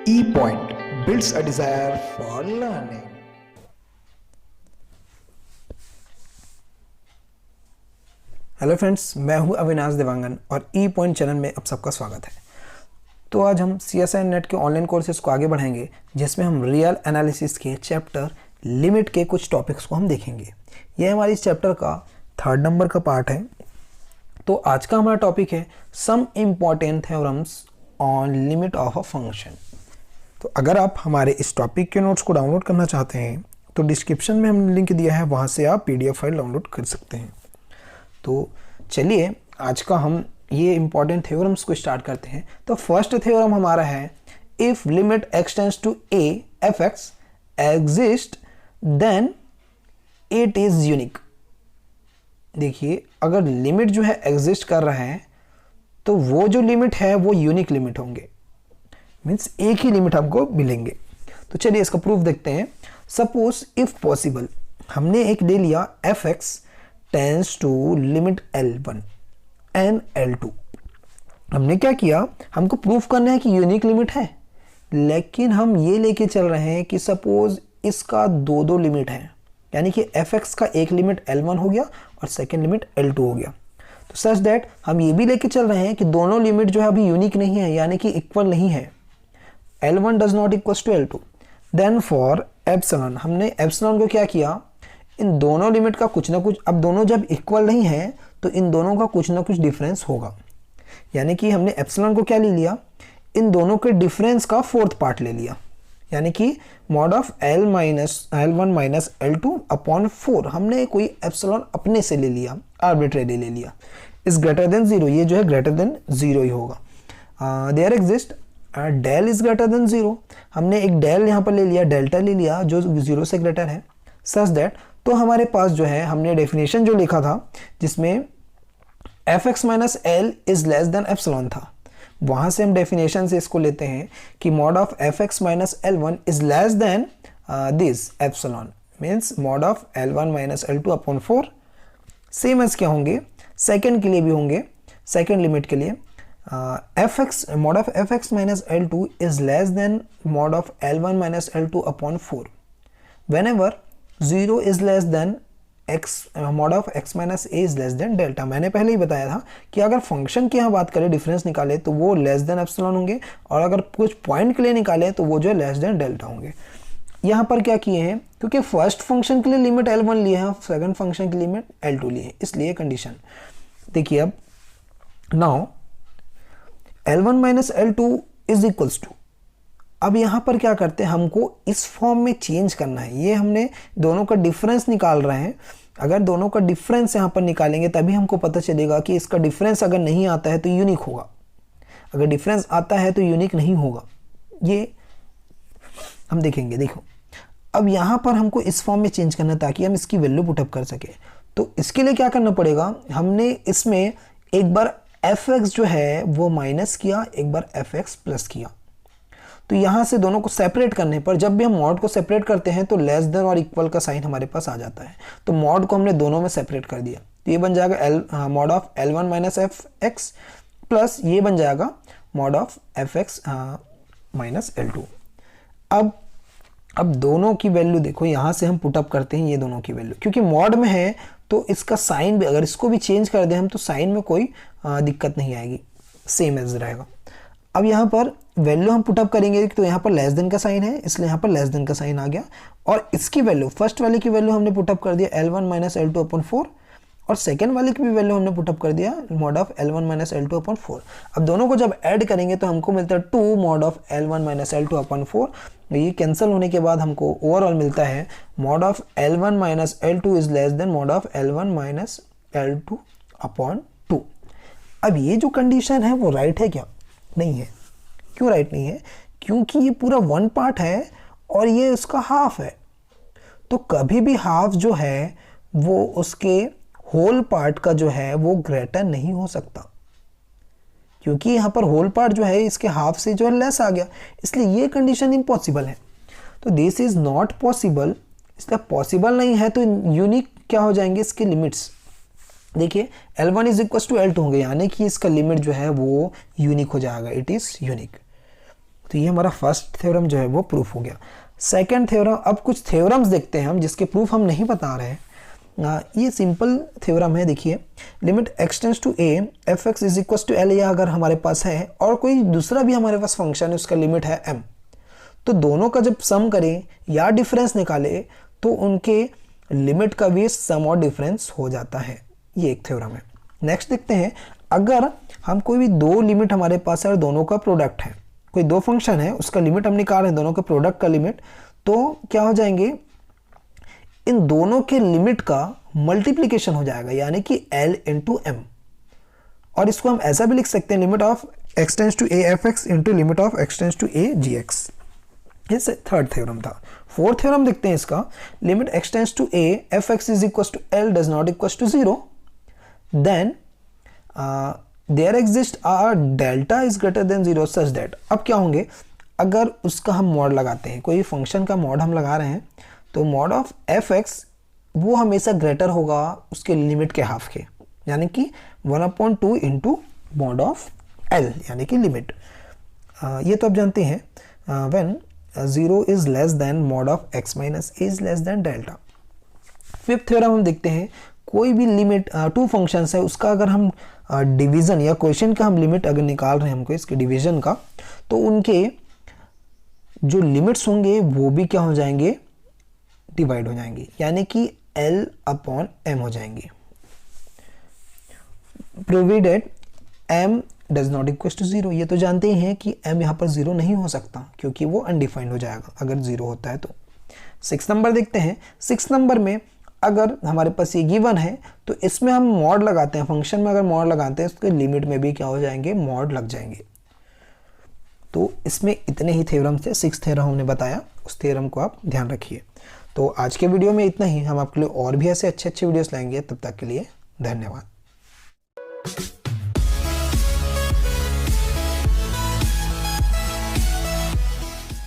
E-Point builds a desire for learning. Hello friends, मैं हूं अविनाश देवांगन और ई पॉइंट चैनल में आप सबका स्वागत है। तो आज हम CSI नेट के ऑनलाइन कोर्सेज को आगे बढ़ाएंगे, जिसमें हम रियल एनालिसिस के चैप्टर लिमिट के कुछ टॉपिक्स को हम देखेंगे। यह हमारे इस चैप्टर का 3rd नंबर का पार्ट है। तो आज का हमारा टॉपिक है some important theorems on limit of a function. तो अगर आप हमारे इस टॉपिक के नोट्स को डाउनलोड करना चाहते हैं तो डिस्क्रिप्शन में हमने लिंक दिया है, वहाँ से आप PDF फाइल डाउनलोड कर सकते हैं। तो चलिए आज का हम ये इंपॉर्टेंट थ्योरम्स को स्टार्ट करते हैं। तो फर्स्ट थ्योरम हमारा है if limit extends to a f(x) exist then it is unique. देखिए, अगर लिमिट जो है एग्जिस्ट कर रहा है तो वो जो लिमिट है वो यूनिक लिमिट होंगे, मीन्स एक ही लिमिट हमको मिलेंगे। तो चलिए इसका प्रूफ देखते हैं। सपोज इफ पॉसिबल, हमने एक ले लिया f(x) tense to limit L1 and L2। हमने क्या किया, हमको प्रूफ करना है कि यूनिक लिमिट है, लेकिन हम ये लेके चल रहे हैं कि सपोज इसका दो लिमिट है, यानी कि f(x) का एक लिमिट L1 हो गया और सेकेंड लिमिट L2 हो गया। तो सच दैट हम ये भी लेके चल रहे हैं कि दोनों लिमिट जो है अभी यूनिक नहीं है, यानी कि इक्वल नहीं है। L1 does not equals to L2। Then for epsilon, हमने एप्सिलॉन को क्या किया, इन दोनों लिमिट का कुछ ना कुछ, अब दोनों जब इक्वल नहीं है तो इन दोनों का कुछ ना कुछ डिफरेंस होगा। यानी कि हमने एप्सिलॉन को क्या ले लिया, इन दोनों के डिफरेंस का 4th पार्ट ले लिया, यानी कि mod of L1 minus L2 upon 4। हमने कोई एप्सिलॉन अपने से ले लिया, आर्बिट्रेरी ले लिया। इज ग्रेटर देन 0, ये जो है ग्रेटर देन 0 ही होगा। There exist del is greater than 0। हमने एक डेल यहाँ पर ले लिया, डेल्टा ले लिया जो 0 से ग्रेटर है, सच दैट। तो हमारे पास जो है हमने डेफिनेशन जो लिखा था जिसमें f(x) minus L is less then epsilon था, वहां से हम डेफिनेशन से इसको लेते हैं कि mod of f(x) minus L1 is less than this epsilon, means mod of L1 minus L2 upon 4। Same as क्या होंगे, सेकेंड के लिए भी होंगे, सेकेंड लिमिट के लिए mod of f(x) minus L2 is less then mod of L1 minus L2 upon 4 whenever 0 is less than x mod of x minus a is less than delta. मैंने पहले ही बताया था कि अगर फंक्शन की यहाँ बात करें, डिफरेंस निकाले तो वो लेस देन एप्सिलॉन होंगे, और अगर कुछ पॉइंट के लिए निकाले तो वो जो है लेस देन डेल्टा होंगे। यहाँ पर क्या किए हैं, क्योंकि फर्स्ट फंक्शन के लिए लिमिट L1 लिए हैं, सेकंड फंक्शन की लिमिट L2 लिए हैं, इसलिए कंडीशन देखिए। अब now L1 minus L2 is equals to, अब यहाँ पर क्या करते हैं, हमको इस फॉर्म में चेंज करना है। ये हमने दोनों का डिफरेंस निकाल रहे हैं। अगर दोनों का डिफरेंस यहाँ पर निकालेंगे तभी हमको पता चलेगा कि इसका डिफरेंस अगर नहीं आता है तो यूनिक होगा, अगर डिफरेंस आता है तो यूनिक नहीं होगा। ये हम देखेंगे। देखो, अब यहाँ पर हमको इस फॉर्म में चेंज करना है ताकि हम इसकी वैल्यू पुटअप कर सके। तो इसके लिए क्या करना पड़ेगा, हमने इसमें एक बार f(x) जो है वो माइनस किया, एक बार f(x) प्लस किया। तो यहाँ से दोनों को सेपरेट करने पर, जब भी हम मॉड को सेपरेट करते हैं तो लेस देन और इक्वल का साइन हमारे पास आ जाता है। तो मॉड को हमने दोनों में सेपरेट कर दिया, तो ये बन जाएगा mod of L1 minus f(x) plus ये बन जाएगा mod of f(x) minus L2। अब दोनों की वैल्यू देखो, यहाँ से हम पुटअप करते हैं ये दोनों की वैल्यू, क्योंकि मॉड में है तो इसका साइन भी, अगर इसको भी चेंज कर दें हम तो साइन में कोई दिक्कत नहीं आएगी, सेम एज रहेगा। अब यहाँ पर वैल्यू हम पुटअप करेंगे तो यहाँ पर लेस देन का साइन है, इसलिए यहाँ पर लेस देन का साइन आ गया, और इसकी वैल्यू, फर्स्ट वाले की वैल्यू हमने पुटअप कर दिया L1 माइनस L2 अपॉन 4, और सेकेंड वाले की भी वैल्यू हमने पुटअप कर दिया mod of L1 minus L2 upon 4। अब दोनों को जब ऐड करेंगे तो हमको मिलता है 2 mod of L1 minus L2 upon 4। ये कैंसिल होने के बाद हमको ओवरऑल मिलता है mod of L1 minus L2 is less then mod of L1 minus L2 upon 2। अब ये जो कंडीशन है वो राइट है क्या? नहीं है। क्यों राइट नहीं है? क्योंकि ये पूरा 1 पार्ट है और ये उसका हाफ है। तो कभी भी हाफ जो है वो उसके होल पार्ट का जो है वो ग्रेटर नहीं हो सकता, क्योंकि यहाँ पर होल पार्ट जो है इसके हाफ से जो है लेस आ गया, इसलिए ये कंडीशन इम्पॉसिबल है। तो दिस इज नॉट पॉसिबल, इसलिए पॉसिबल नहीं है तो यूनिक क्या हो जाएंगे इसके लिमिट्स। देखिए L1 is equal to L2 होंगे, यानी कि इसका लिमिट जो है वो यूनिक हो जाएगा, इट इज यूनिक। तो ये हमारा फर्स्ट थ्योरम जो है वो प्रूफ हो गया। सेकंड थ्योरम, अब कुछ थ्योरम्स देखते हैं हम जिसके प्रूफ हम नहीं बता रहे हैं। ये सिंपल थ्योरम है, देखिए limit x tends to a f(x) is equal to l, या अगर हमारे पास है और कोई दूसरा भी हमारे पास फंक्शन है उसका लिमिट है m, तो दोनों का जब सम करें या डिफरेंस निकाले तो उनके लिमिट का भी सम और डिफरेंस हो जाता है। ये एक थ्योरम है। नेक्स्ट देखते हैं, अगर हम कोई भी दो लिमिट हमारे पास है और दोनों का प्रोडक्ट है, कोई दो फंक्शन है उसका लिमिट हम निकाल रहे हैं, दोनों के प्रोडक्ट का लिमिट, तो क्या हो जाएंगे, इन दोनों के लिमिट का मल्टीप्लिकेशन हो जाएगा, यानी कि l इंटू एम। और इसको हम ऐसा भी लिख सकते हैं, limit of x tends to a f(x) into limit of x tends to a gx। ये थर्ड थ्योरम था। फोर्थ थ्योरम देखते हैं इसका, limit x tends to a f(x) is equal to l does not equal to 0, then there exist a delta is greater than 0 such that. अब क्या होंगे, अगर उसका हम मॉड लगाते हैं, कोई फंक्शन का मॉड हम लगा रहे हैं, तो मॉड ऑफ f(x) वो हमेशा ग्रेटर होगा उसके लिमिट के हाफ के, यानी कि 1/2 इंटू मॉड ऑफ l, यानी कि लिमिट। ये तो आप जानते हैं, when 0 is less then mod of x minus a is less then delta. Fifth theorem हम देखते हैं, कोई भी लिमिट टू फंक्शंस है उसका अगर हम डिवीजन या क्वेश्चन का हम लिमिट अगर निकाल रहे हैं हमको इसके डिवीजन का, तो उनके जो लिमिट्स होंगे वो भी क्या हो जाएंगे, डिवाइड हो जाएंगे, यानी कि l/m हो जाएंगे, provided m does not equal to 0। ये तो जानते ही हैं कि m यहाँ पर 0 नहीं हो सकता क्योंकि वो अनडिफाइंड हो जाएगा अगर 0 होता है तो। 6 नंबर देखते हैं। 6 नंबर में अगर हमारे पास ये गिवन है तो इसमें हम मॉड लगाते हैं, फंक्शन में अगर मॉड लगाते हैं उसके लिमिट में भी क्या हो जाएंगे, मॉड लग जाएंगे। तो इसमें इतने ही थ्योरम थे, 6 थ्योरम हमने बताया, उस थ्योरम को आप ध्यान रखिए। तो आज के वीडियो में इतना ही, हम आपके लिए और भी ऐसे अच्छे वीडियोस लाएंगे। तब तक के लिए धन्यवाद।